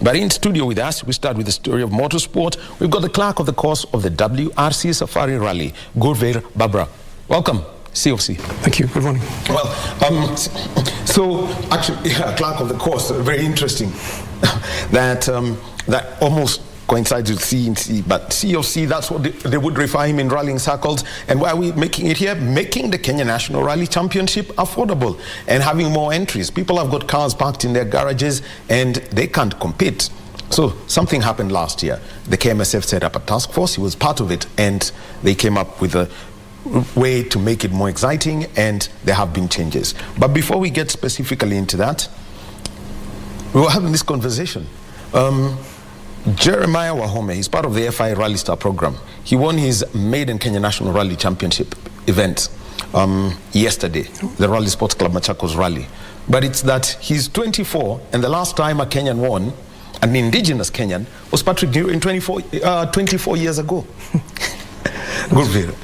But in studio with us, we start with the story of motorsport. We've got the clerk of the course of the WRC Safari Rally, Gurvir, Bhabra. Welcome, COC. Thank you. Good morning. Well, so actually, yeah, clerk of the course, very interesting. that almost coincides with CNC, but COC, that's what they would refer him in rallying circles. And why are we making it here? Making the Kenya National Rally Championship affordable and having more entries. People have got cars parked in their garages and they can't compete. So something happened last year. The KMSF set up a task force. He was part of it, and they came up with a way to make it more exciting, and there have been changes. But before we get specifically into that, we were having this conversation. Jeremiah Wahome, he's part of the FI Rally Star program. He won his maiden Kenya National Rally Championship event yesterday, the Rally Sports Club Machakos Rally. But it's that he's 24, and the last time a Kenyan won, an indigenous Kenyan, was Patrick Newey 24 years ago. Gurvir.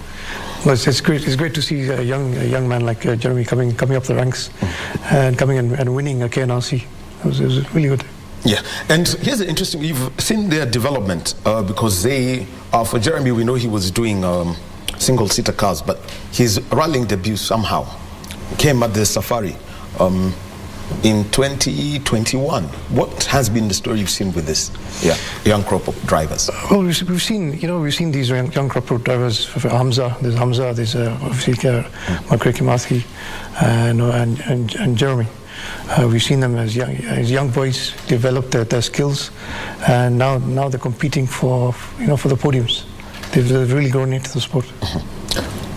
Well, it's great. It's great to see a young man like Jeremy coming up the ranks and coming and winning a KNRC. It was really good. Yeah, and here's the interesting, you've seen their development because they, for Jeremy, we know he was doing single-seater cars, but his rallying debut somehow came at the Safari in 2021. What has been the story you've seen with this young crop of drivers? Well, we've seen these young crop of drivers. For Hamza, there's obviously Makreki Kimathi and Jeremy. We've seen them as young boys develop their skills, and now they're competing for the podiums. They've really grown into the sport.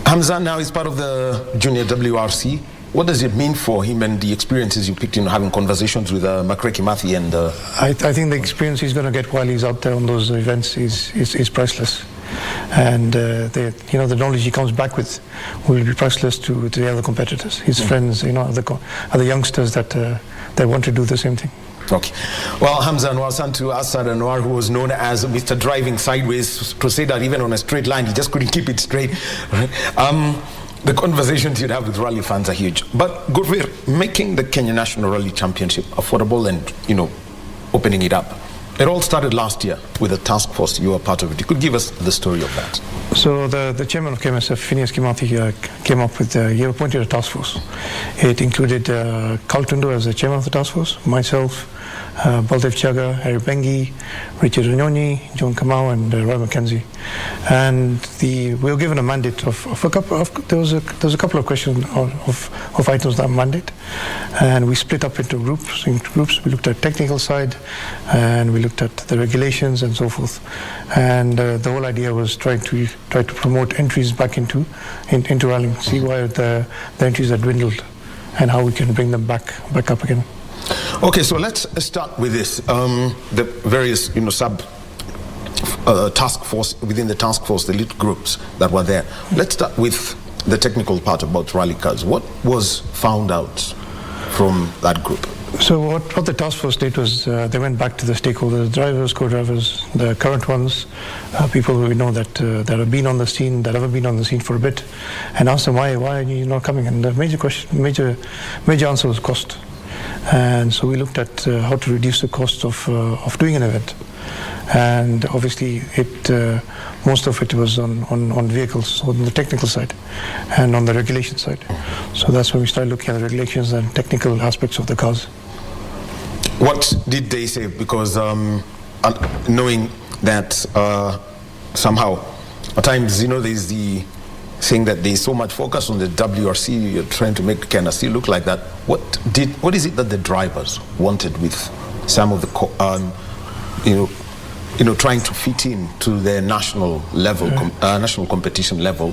Hamza now is part of the junior WRC. What does it mean for him and the experiences you picked in having conversations with Makreki Kimathi and? I think the experience he's going to get while he's out there on those events is priceless. And the knowledge he comes back with will be priceless to the other competitors, his friends, other youngsters that want to do the same thing. Okay. Well, Hamza Anwar, son to Asad Anwar, who was known as Mr. Driving Sideways, to say that even on a straight line, he just couldn't keep it straight. Right? The conversations you'd have with rally fans are huge. But Gurvir, making the Kenya National Rally Championship affordable and, opening it up, it all started last year with a task force. You were part of it. You could give us the story of that. So the chairman of KMSF, Phineas Kimathi, came up with, he appointed a task force. It included Carl Tundo as the chairman of the task force, myself, Baldev Chaga, Harry Bengi, Richard Onyonyi, John Kamau, and Roy McKenzie. And we were given a mandate of a couple of, there was a couple of questions of items that mandate, and we split up into groups. We looked at technical side, and we looked at the regulations and so forth. And the whole idea was try to promote entries back into rallying, see why the entries had dwindled, and how we can bring them back up again. Okay, so let's start with this. The various, sub task force, within the task force, the lead groups that were there. Let's start with the technical part about rally cars. What was found out from that group? So what the task force did was they went back to the stakeholders, drivers, co-drivers, the current ones, people who we know that have been on the scene, that haven't been on the scene for a bit, and asked them why are you not coming? And the major answer was cost. And so we looked at how to reduce the cost of doing an event, and obviously most of it was on vehicles, on the technical side and on the regulation side. So that's when we started looking at the regulations and technical aspects of the cars. What did they say? Because knowing that somehow at times there's the saying that there's so much focus on the WRC, you're trying to make KNRC look like that. What is it that the drivers wanted with some of the trying to fit in to their national level, national competition level,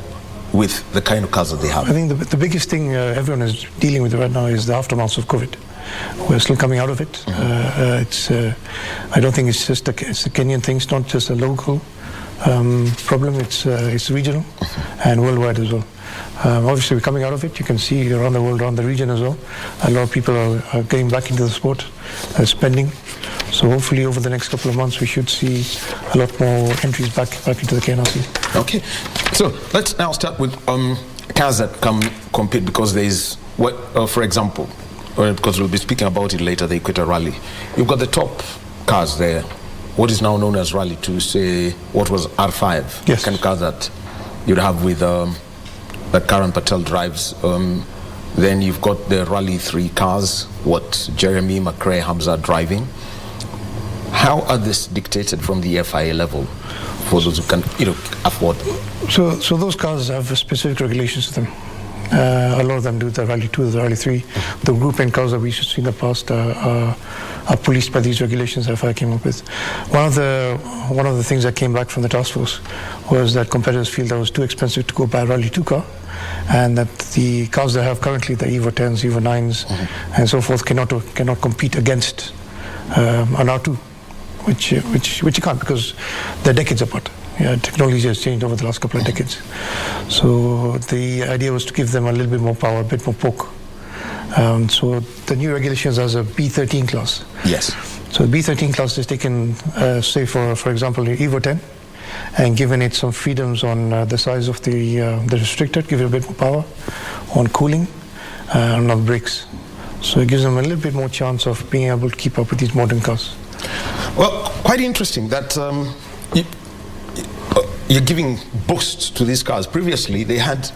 with the kind of cars that they have? I think the biggest thing everyone is dealing with right now is the aftermath of COVID. We're still coming out of it. I don't think it's just it's a Kenyan thing. It's not just a local problem. It's regional and worldwide as well. Obviously, we're coming out of it. You can see around the world, around the region as well. A lot of people are getting back into the sport, spending. So hopefully, over the next couple of months, we should see a lot more entries back into the KNRC. Okay, so let's now start with cars that compete, because there is for example, because we'll be speaking about it later, the Equator Rally. You've got the top cars there, what is now known as Rally 2, say what was R5, yes, kind of car that you'd have with that Karan Patel drives. Then you've got the Rally 3 cars, what Jeremy, McRae, Hamza are driving. How are this dictated from the FIA level for those who can, afford them? So those cars have specific regulations to them. A lot of them do the Rally 2, the Rally 3. The Group N cars that we should see in the past are policed by these regulations that FIA came up with. One of the things that came back from the task force was that competitors feel that it was too expensive to go buy a Rally 2 car, and that the cars they have currently, the Evo 10s, Evo 9s, and so forth, cannot compete against an R2, which you can't, because they're decades apart. Yeah, technology has changed over the last couple of decades. So the idea was to give them a little bit more power, a bit more poke. So the new regulations has a B13 class. Yes. So the B13 class is taken, say for example, the Evo 10, and given it some freedoms on the size of the restrictor, give it a bit more power on cooling and on brakes. So it gives them a little bit more chance of being able to keep up with these modern cars. Well, quite interesting that you're giving boosts to these cars. Previously, they had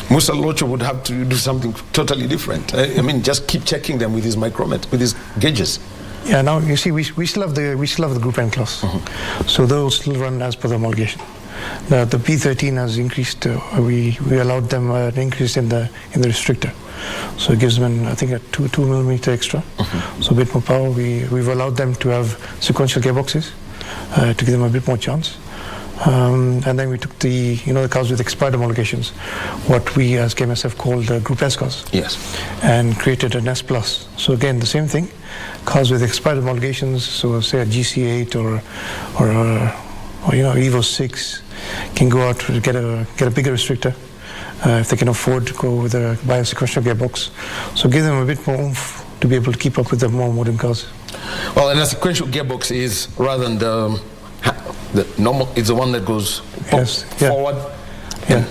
Musa Locho would have to do something totally different. I mean, just keep checking them with his micrometers, with his gauges. Yeah. Now you see, we still have the Group N class, so those still run as per the homologation. The B13 has increased. We allowed them an increase in the restrictor, so it gives them, I think, a 2 millimeter extra, so a bit more power. We've allowed them to have sequential gearboxes to give them a bit more chance. And then we took the cars with expired homologations, what we as KMSF called Group S cars. Yes. And created an S plus. So again, the same thing, cars with expired homologations. So say a GC8 or Evo 6 can go out to get a bigger restrictor if they can afford to go with buy a sequential gearbox. So give them a bit more oomph to be able to keep up with the more modern cars. Well, and a sequential gearbox is, rather than the normal, it's the one that goes forward, and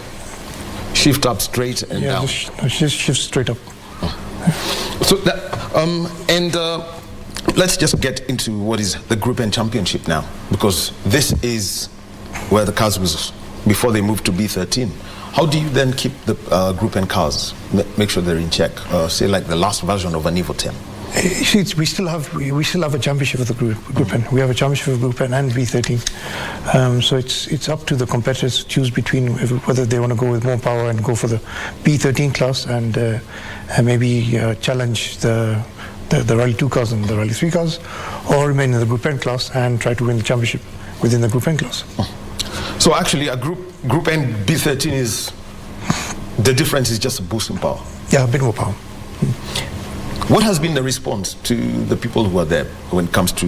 shift up straight and down. Just shift straight up. So that, let's just get into what is the Group N Championship now, because this is where the cars was before they moved to B13. How do you then keep the Group N cars, make sure they're in check? Say like the last version of an Evo 10. See, we still have a championship of the Group N. We have a championship of Group N and B13. So it's up to the competitors to choose between whether they want to go with more power and go for the B13 class and maybe challenge the Rally 2 cars and the Rally 3 cars, or remain in the Group N class and try to win the championship within the Group N class. So actually, a Group N B13 is, the difference is just a boost in power. Yeah, a bit more power. What has been the response to the people who are there when it comes to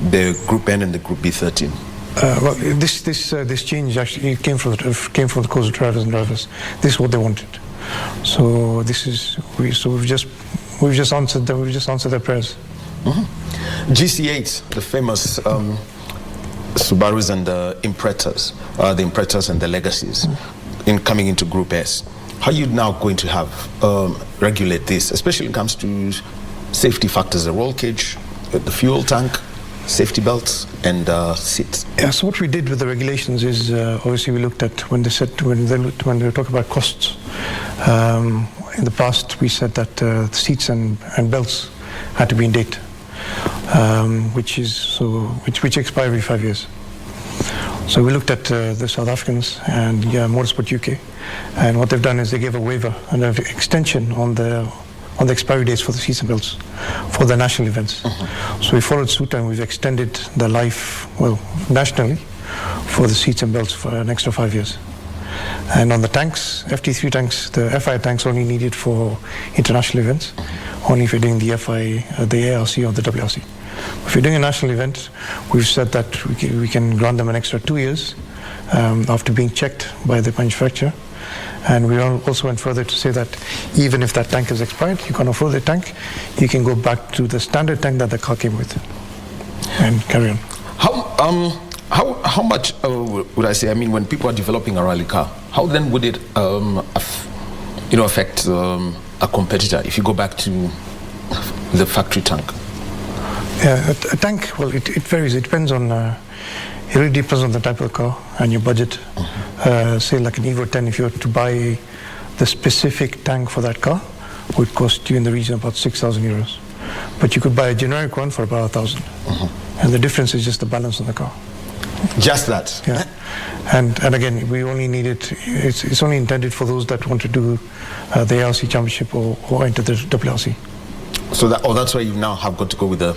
the Group N and the Group B13? Well, this change actually came from the course of drivers and drivers. This is what they wanted. So we've just answered their prayers. GC8, the famous Subarus and the Impretas and the Legacies, in coming into Group S. How are you now going to have regulate this, especially when it comes to safety factors, the roll cage, the fuel tank, safety belts, and seats? Yeah. So what we did with the regulations is obviously we looked at when they were talking about costs. In the past, we said that the seats and belts had to be in date, which expire every 5 years. So we looked at the South Africans and Motorsport UK, and what they've done is they gave a waiver and an extension on the expiry dates for the seats and belts for the national events. So we followed suit and we've extended the life, nationally, for the seats and belts for an extra 5 years. And on the tanks, FT3 tanks, the FI tanks only needed for international events, only if you're doing the FI, the ARC or the WRC. If you're doing a national event, we've said that we can grant them an extra 2 years after being checked by the manufacturer. And we also went further to say that even if that tank is expired, you can afford the tank, you can go back to the standard tank that the car came with and carry on. How much would I say, I mean, when people are developing a rally car, how then would it affect a competitor if you go back to the factory tank? A tank, well, it varies. It depends on, it really depends on the type of car and your budget. Say like an Evo 10, if you were to buy the specific tank for that car, would cost you in the region of about 6,000 euros. But you could buy a generic one for about 1,000. And the difference is just the balance on the car. Just that? Yeah. And again, we only need it, it's only intended for those that want to do the ARC championship or enter the WRC. So that's why you now have got to go with the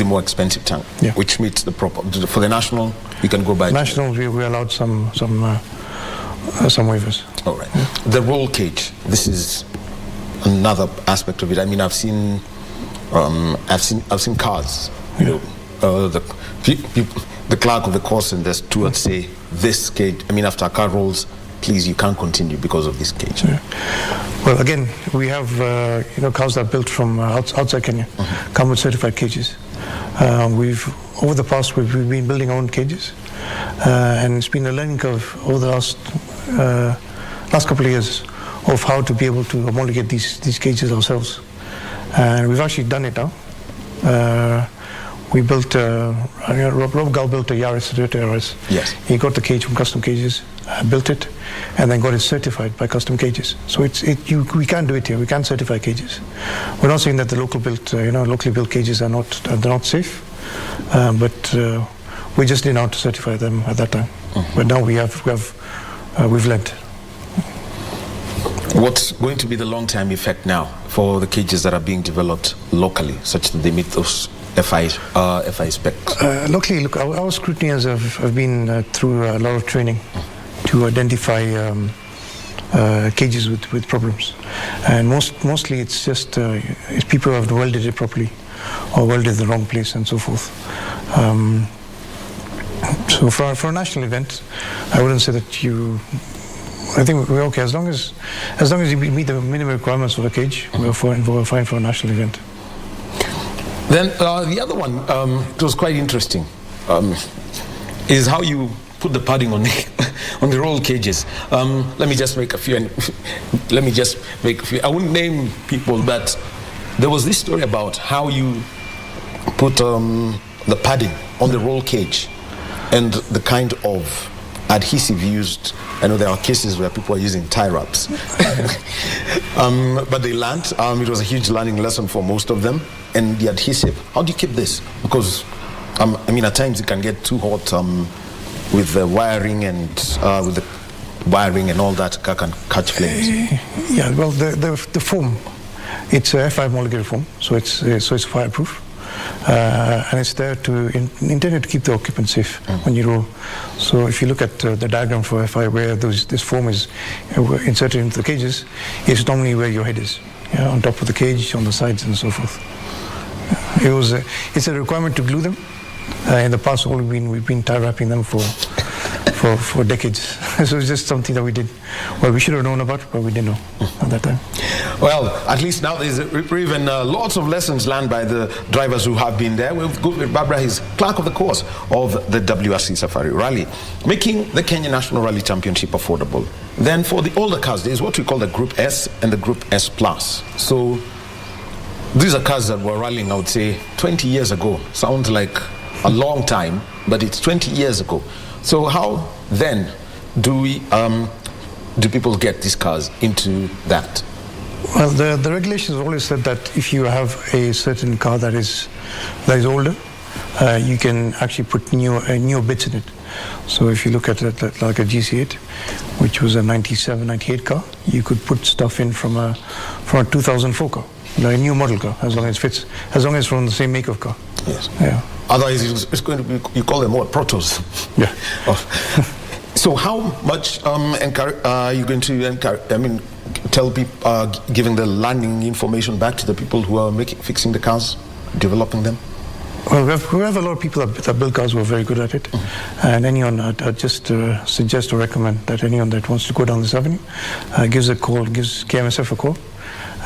more expensive tank, yeah. which meets the proper. For the national, you can go by. National, we allowed some waivers. All right. Yeah. The roll cage. This is another aspect of it. I mean, I've seen cars. You know, the clerk of the course and the steward say this cage. I mean, after a car rolls, please, you can't continue because of this cage. Yeah. Well, again, we have cars that are built from outside Kenya, come with certified cages. Over the past, we've been building our own cages, and it's been a learning curve over the last couple of years of how to be able to homologate these cages ourselves. And we've actually done it now. We built, Rob Gal built a Yaris, Toyota Yaris. Yes. He got the cage from Custom Cages, built it, and then got it certified by Custom Cages. So we can do it here. We can certify cages. We're not saying that the locally built cages are not safe, but we just didn't know how to certify them at that time. But now we've learned. What's going to be the long-term effect now for the cages that are being developed locally, such that they meet those FI specs? Locally, look, our scrutineers have been through a lot of training to identify cages with problems, and mostly it's just it's people who have welded it properly or welded the wrong place and so forth. So for a national event, I wouldn't say that you. I think we're okay as long as you meet the minimum requirements of the cage. We're fine for a national event. Then the other one, it was quite interesting, is how you put the padding on the roll cages. Let me just make a few. I wouldn't name people, but there was this story about how you put the padding on the roll cage and the kind of adhesive used. I know there are cases where people are using tie wraps, but they learned. It was a huge learning lesson for most of them. And the adhesive, how do you keep this? Because I mean, at times it can get too hot with the wiring and all that can catch flames. Yeah, well, the foam, it's a F5 homologated foam, so it's fireproof. And it's there intended to keep the occupant safe when you roll. So if you look at the diagram for FI where this foam is inserted into the cages, it's normally where your head is, on top of the cage, on the sides, and so forth. It's a requirement to glue them. In the past, we've been tie wrapping them for decades. So it's just something that we did. Well, we should have known about, but we didn't know at that time. Well, at least now there's a reprieve and lots of lessons learned by the drivers who have been there. We've got Bhabra, he's clerk of the course of the WRC Safari Rally, making the Kenya National Rally Championship affordable. Then for the older cars, there's what we call the Group S and the Group S Plus. So these are cars that were rallying, I would say, 20 years ago. Sounds like a long time, but it's 20 years ago. So how then do people get these cars into that? Well, the regulations always said that if you have a certain car that is older, you can actually put new bits in it. So if you look at it like a GC8, which was a 97, 98 car, you could put stuff in from a 2004 car, a new model car, as long as it fits, as long as it's from the same make of car. Yes. Yeah. Otherwise, it's going to be, you call them what, protos? Yeah. So how much are you going to tell people, giving the learning information back to the people who are fixing the cars, developing them? Well, we have a lot of people that build cars who are very good at it. And anyone, I'd just suggest or recommend that anyone that wants to go down this avenue gives KMSF a call,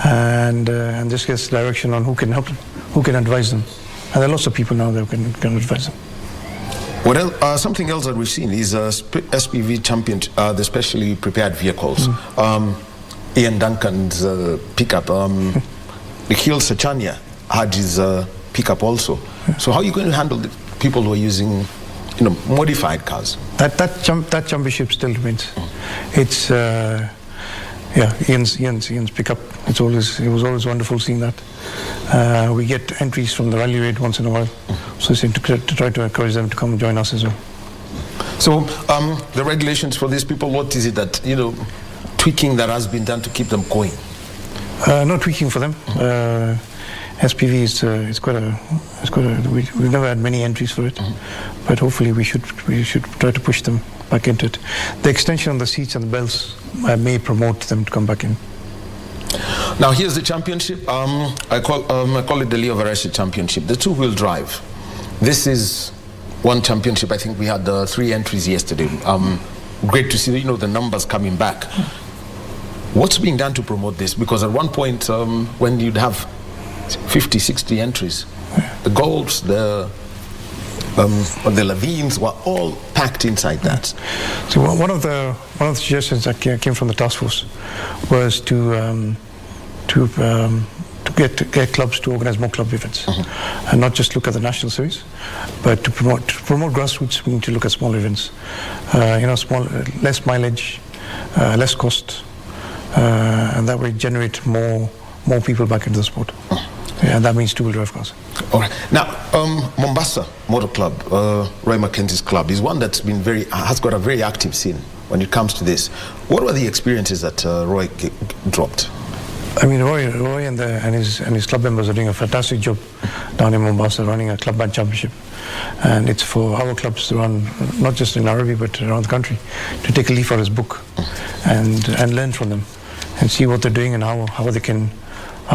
and just gets direction on who can help them, who can advise them. And there are lots of people now that can advise them. What else, something else that we've seen is SPV champion, the specially prepared vehicles. Ian Duncan's pickup, Nikhil Sachania had his pickup also. So how are you going to handle the people who are using, modified cars? That championship still remains. It's Ian's pickup. It was always wonderful seeing that. We get entries from the rally raid once in a while, so it's to try to encourage them to come join us as well. So the regulations for these people, what is it that tweaking that has been done to keep them going? No tweaking for them. SPV we've never had many entries for it, but hopefully we should try to push them back into it. The extension on the seats and the belts may promote them to come back in. Now here's the championship. I call it the Leo Varese Championship, the two-wheel drive. This is one championship. I think we had 3 entries yesterday. Great to see the numbers coming back. What's being done to promote this? Because at one point when you'd have 50, 60 entries, the golds, the Lavines were all packed inside that. So one of the suggestions that came from the task force was to get clubs to organize more club events, and not just look at the national series, but to promote grassroots. We need to look at small events, less mileage, less cost, and that way generate more people back into the sport. And that means two-wheel drive cars. All right. Now, Mombasa Motor Club, Roy Mackenzie's club, is one that's been has got a very active scene when it comes to this. What were the experiences that Roy dropped? I mean, Roy and his club members are doing a fantastic job down in Mombasa, running a club band championship, and it's for our clubs to run not just in Arabi but around the country, to take a leaf out of his book and learn from them and see what they're doing and how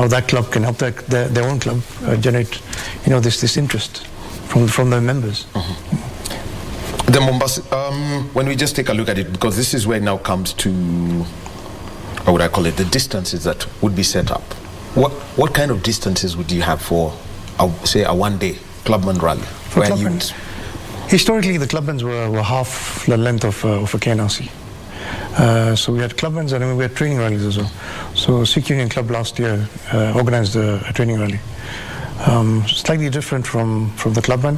that club can help their own club generate, this interest from their members. The Mombasa, when we just take a look at it, because this is where it now comes to, how would I call it, the distances that would be set up. What kind of distances would you have for, say, a one-day clubman rally? Historically, the clubmans were half the length of a KNRC. So we had clubmans and we had training rallies as well. So Sikh Union Club last year organized a training rally. Slightly different from the clubman,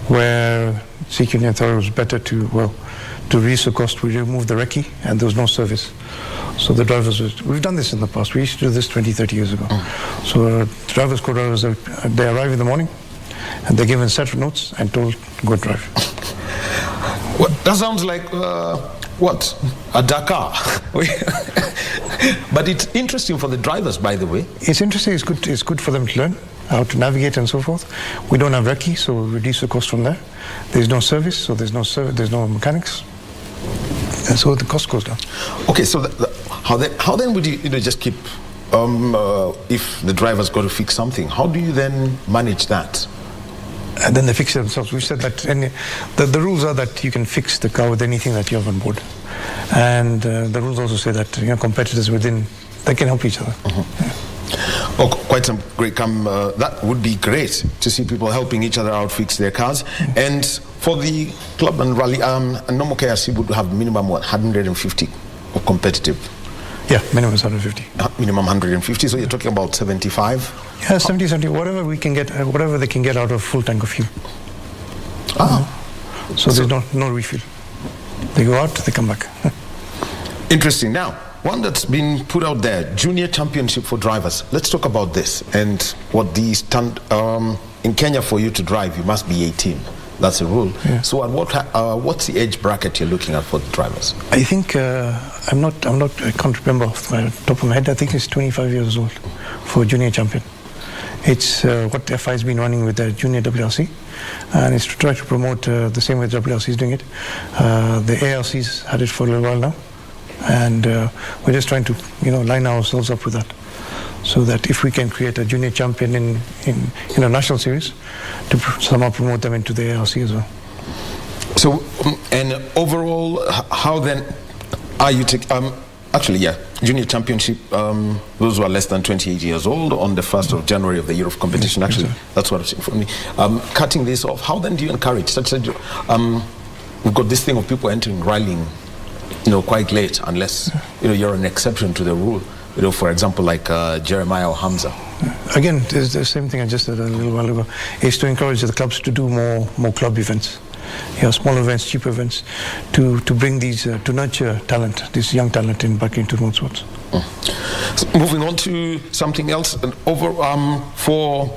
where Sikh Union thought it was better to reduce the cost. We removed the recce and there was no service. So the drivers, we've done this in the past. We used to do this 20, 30 years ago. So drivers, co-drivers, they arrive in the morning and they're given a set of notes and told, go drive. Well, that sounds like, a Dakar. But it's interesting for the drivers, by the way. It's interesting, it's good for them to learn how to navigate and so forth. We don't have recce, so we reduce the cost from there. There's no service, so there's no mechanics. And so the cost goes down. Okay, so how then would you just keep, if the driver's got to fix something, how do you then manage that? And then they fix it themselves. We said that the rules are that you can fix the car with anything that you have on board. And the rules also say that competitors within, they can help each other. Oh, quite some great that would be great to see people helping each other out fix their cars. And for the club and rally, a normal KRC would have minimum 150 of competitive. Yeah, minimum is 150. Minimum 150, so you're talking about 75? Yeah, 70, whatever we can get, whatever they can get out of full tank of fuel. So there's no refill. They go out, they come back. Interesting. Now, one that's been put out there, Junior Championship for drivers. Let's talk about this and what the in Kenya, for you to drive, you must be 18. That's a rule. Yeah. So at what's the age bracket you're looking at for the drivers? I think, I can't remember off the top of my head, I think it's 25 years old for Junior Champion. It's what FI has been running with the Junior WRC, and it's to try to promote the same way the WRC is doing it. The ARC's had it for a little while now, and we're just trying to line ourselves up with that, so that if we can create a Junior Champion in a national series, to somehow promote them into the ARC as well. So, and overall, how then are you Junior Championship, those who are less than 28 years old on the 1st of January of the year of competition. Actually, that's what I've seen for me. Cutting this off, how then do you encourage such a, we've got this thing of people entering rallying, quite late, unless, you're an exception to the rule. For example, like Jeremiah or Hamza. Again, there's the same thing I just said a little while ago, is to encourage the clubs to do more club events. Small events, cheap events, to bring these, to nurture talent, this young talent back into motorsports. So moving on to something else, for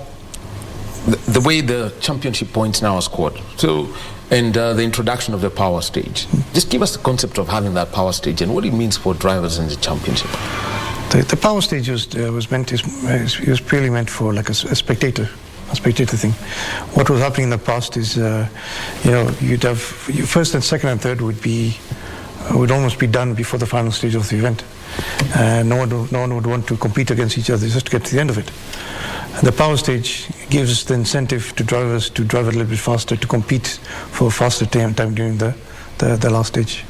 the way the championship points now are scored. So, and the introduction of the power stage. Just give us the concept of having that power stage and what it means for drivers in the championship. The power stage was purely meant for like a spectator thing. What was happening in the past is, you'd have first and second and third would almost be done before the final stage of the event. No one would want to compete against each other just to get to the end of it. And the power stage gives the incentive to drivers to drive a little bit faster, to compete for a faster time during the last stage.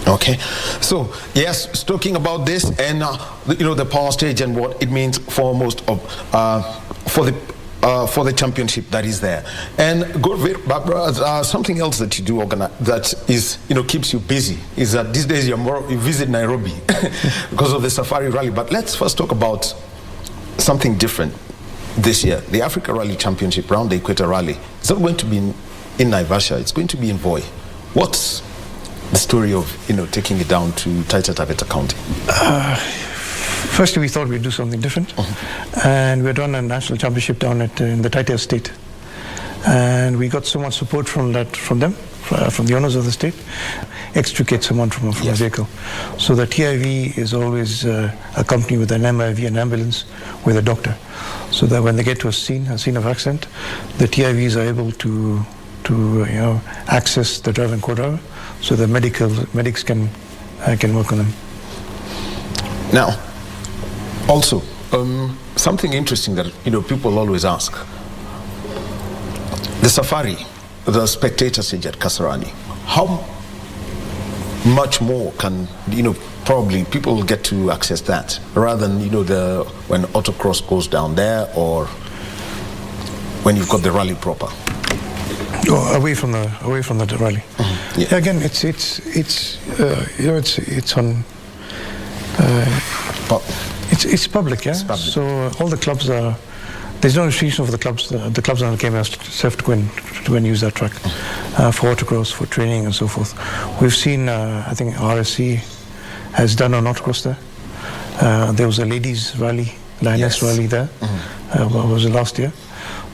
Okay, so yes, talking about this and the power stage and what it means for most of for the championship that is there. And Gurvir, Bhabra, something else that you do organize that is keeps you busy is that these days you visit Nairobi because of the Safari Rally. But let's first talk about something different this year. The Africa Rally Championship round the Equator Rally. It's not going to be in Naivasha. It's going to be in Voi. What's the story of taking it down to Taita Taveta County? Firstly, we thought we'd do something different, and we'd run a national championship down in the Taita estate, and we got so much support from them, from the owners of the state, extricate someone from a vehicle. So the TIV is always accompanied with an MIV, an ambulance, with a doctor, so that when they get to a scene of accident, the TIVs are able to access the driver and co-driver, so the medics can work on them. Now, also, something interesting that people always ask: the Safari, the spectator stage at Kasarani, how much more can probably people will get to access that rather than when autocross goes down there or when you've got the rally proper? Away from the rally. Mm-hmm. Yeah. Again, it's on. It's public, yeah. It's public. So all the clubs are. There's no restriction for the clubs. The clubs on the KNRC have to go and use that track for autocross, for training, and so forth. We've seen. I think RSC has done an autocross there. There was a ladies' rally, lioness rally there. Mm-hmm. Was it last year?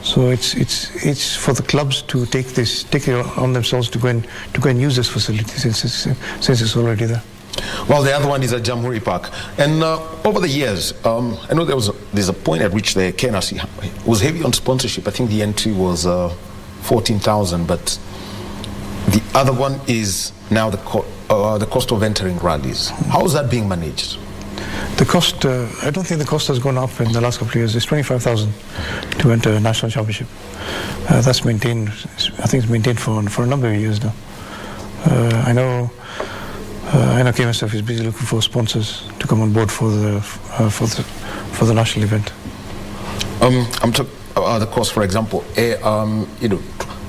So it's for the clubs to take it on themselves to go and use this facility since it's already there. Well, the other one is at Jamhuri Park, and over the years, I know there's a point at which the KNRC was heavy on sponsorship. I think the entry was 14,000, but the other one is now the cost of entering rallies. How is that being managed? The cost, I don't think the cost has gone up in the last couple of years. It's 25,000 to enter a national championship. That's maintained. I think it's maintained for a number of years now. I know KMSF is busy looking for sponsors to come on board for the national event. I'm talking about the cost, for example.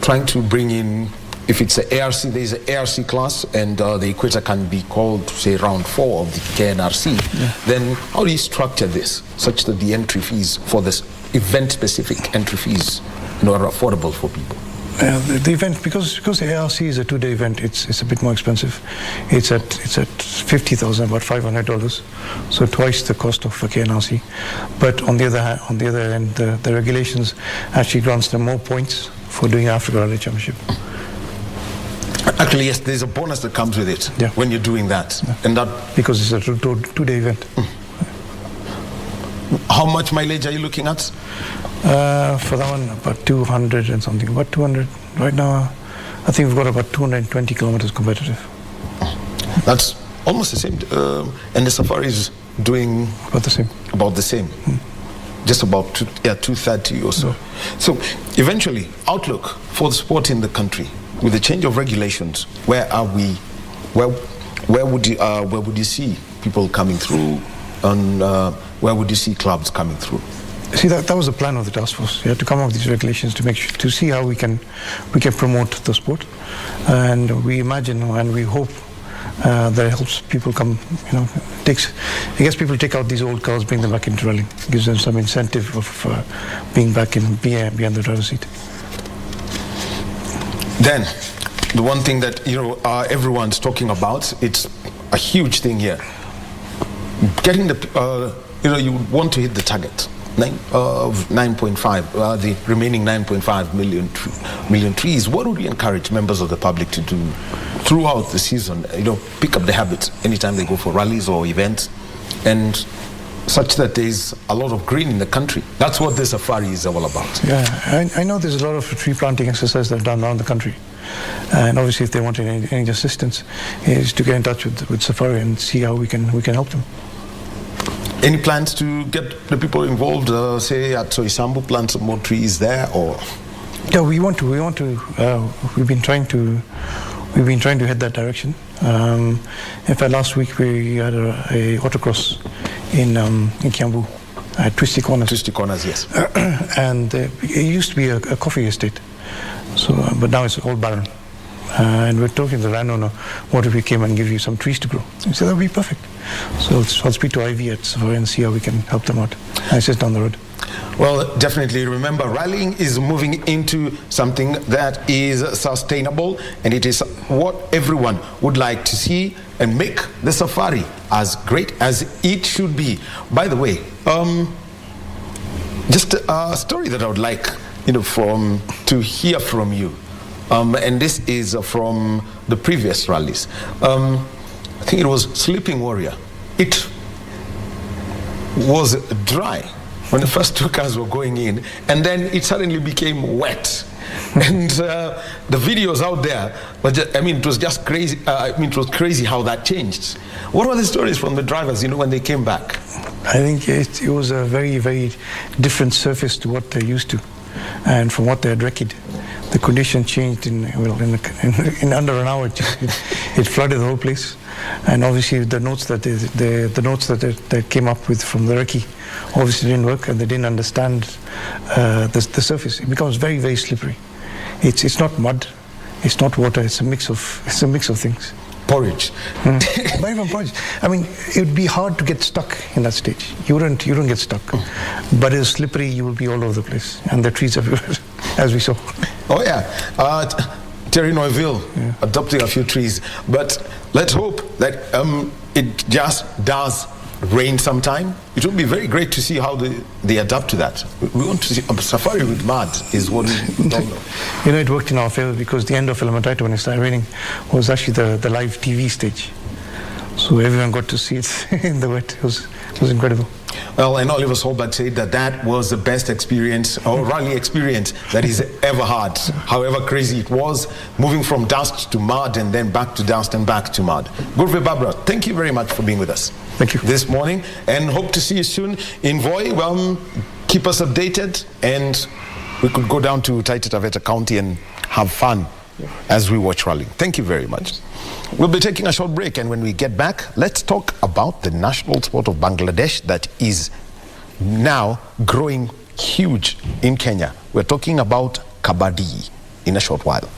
Trying to bring in. If it's an ARC, there's an ARC class, and the equator can be called, say, round 4 of the KNRC. Yeah. Then how do you structure this such that the entry fees for this event-specific entry fees are affordable for people? The event, because the ARC is a 2-day event, it's a bit more expensive. It's at 50,000, about $500, so twice the cost of a KNRC. But on the other end, the regulations actually grants them more points for doing Africa Rally Championship. Actually, yes, there's a bonus that comes with it when you're doing that. Yeah. And that because it's a 2-day event. How much mileage are you looking at? For that one, about 200 and something. About 200. Right now, I think we've got about 220 kilometers competitive. That's almost the same. And the Safari is doing about the same. Just about 230 or so. So eventually, outlook for the sport in the country. With the change of regulations, where are we? Where would you see people coming through, and where would you see clubs coming through? See, that was the plan of the task force. To come up with these regulations to see how we can promote the sport, and we imagine and we hope that helps people come, I guess people take out these old cars, bring them back into rallying. Gives them some incentive of being back behind the driver's seat. Then, the one thing that everyone's talking about, it's a huge thing here. Getting the, you want to hit the target of 9.5, the remaining 9.5 million trees. What would you encourage members of the public to do throughout the season? Pick up the habit anytime they go for rallies or events, and such that there's a lot of green in the country. That's what this safari is all about. Yeah, I know there's a lot of tree planting exercises that are done around the country. And obviously, if they want any assistance, is to get in touch with Safari and see how we can help them. Any plans to get the people involved, say at Soisambu, plant some more trees there, or? Yeah, we want to. We've been trying to head that direction. In fact, last week we had a autocross in Kiambu at Twisty Corners. Twisty Corners, yes. And it used to be a coffee estate. So, but now it's all barren. And we're talking to the landowner, what if we came and give you some trees to grow? He said, that would be perfect. So I'll speak to Ivy at Safari and see how we can help them out. And it's just down the road. Well, definitely remember, rallying is moving into something that is sustainable, and it is what everyone would like to see and make the safari as great as it should be. By the way, just a story that I would like to hear from you, and this is from the previous rallies. I think it was Sleeping Warrior. It was dry when the first two cars were going in, and then it suddenly became wet. And the videos out there, it was just crazy. It was crazy how that changed. What were the stories from the drivers, when they came back? I think it was a very, very different surface to what they're used to. And from what they had reckoned, the condition changed in under an hour. It flooded the whole place, and obviously the notes that came up with from the recce obviously didn't work, and they didn't understand the surface. It becomes very, very slippery. It's not mud, it's not water. It's a mix of things. Porridge. Not even porridge. It would be hard to get stuck in that stage. You don't get stuck. But it's slippery, you will be all over the place. And the trees everywhere, as we saw. Oh yeah. Terry Noiville adopting a few trees. But let's hope that it just does rain sometime. It would be very great to see how they adapt to that. We want to see a safari with mud is what we don't know. It worked in our favor because the end of Elementaita, when it started raining, was actually the live TV stage. So everyone got to see it in the wet. It was incredible. Well, and Oliver Solberg said that was the best experience or rally experience that he's ever had. However crazy it was, moving from dust to mud and then back to dust and back to mud. Gurvir, Bhabra, thank you very much for being with us. Thank you. This morning, and hope to see you soon in Voi. Well, keep us updated, and we could go down to Taita Taveta County and have fun as we watch rallying. Thank you very much. We'll be taking a short break, and when we get back, let's talk about the national sport of Bangladesh that is now growing huge in Kenya. We're talking about Kabaddi in a short while.